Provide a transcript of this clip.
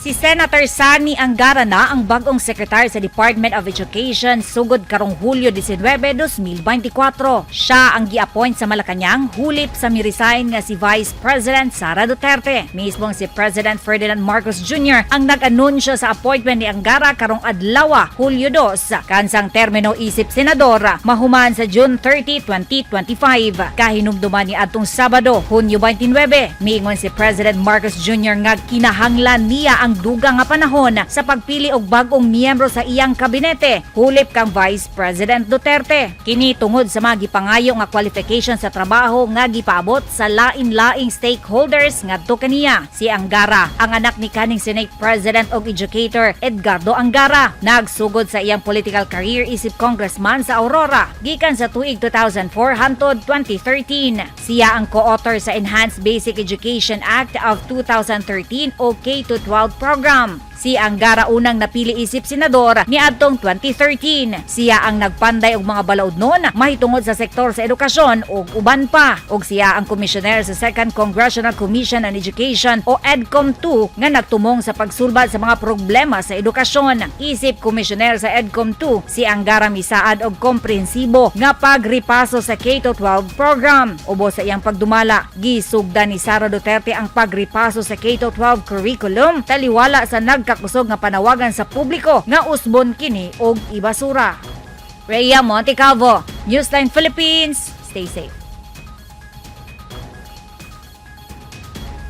Si Senator Sonny Angara na ang bag-ong sekretary sa Department of Education sugod karong Hulyo 19, 2024. Siya ang gi-appoint sa Malakanyang, hulip sa mi-resign nga si Vice President Sara Duterte. Mismong si President Ferdinand Marcos Jr. ang nag-anunsyo sa appointment ni Angara karong adlaw, Hulyo 2. Kansang termino isip senador, mahuman sa June 30, 2025. Kahinumduman ni atong Sabado, Hunyo 29, miingon si President Marcos Jr. nga kinahanglan niya ang dugang nga panahon sa pagpili og bag-ong miyembro sa iyang kabinete, hulip kang Vice President Duterte. Kini tungod sa mga gipangayo nga qualification sa trabaho nga gipaabot sa lain-laing stakeholders ngadto kaniya. Si Angara, ang anak ni kaning Senate President og educator Edgardo Angara, nagsugod sa iyang political career isip congressman sa Aurora gikan sa tuig 2004 hangtod 2013. Siya ang co-author sa Enhanced Basic Education Act of 2013 o K-12 program. Si Angara unang napili isip senador niadtong 2013. Siya ang nagpanday og mga balaod noon mahitungod sa sektor sa edukasyon ug uban pa. Ug siya ang komisyoner sa Second Congressional Commission on Education o EDCOM-2 nga nagtumong sa pagsulbad sa mga problema sa edukasyon. Isip komisyoner sa EDCOM-2, si Angara misaad og komprehensibo nga pagripaso sa K-12 program. Ubo sa iyang pagdumala, gisugdan ni Sara Duterte ang pagripaso sa K-12 curriculum taliwala sa kakusog nga panawagan sa publiko nga usbon kini og ibasura. Rhea Montecalvo, Newsline Philippines, stay safe.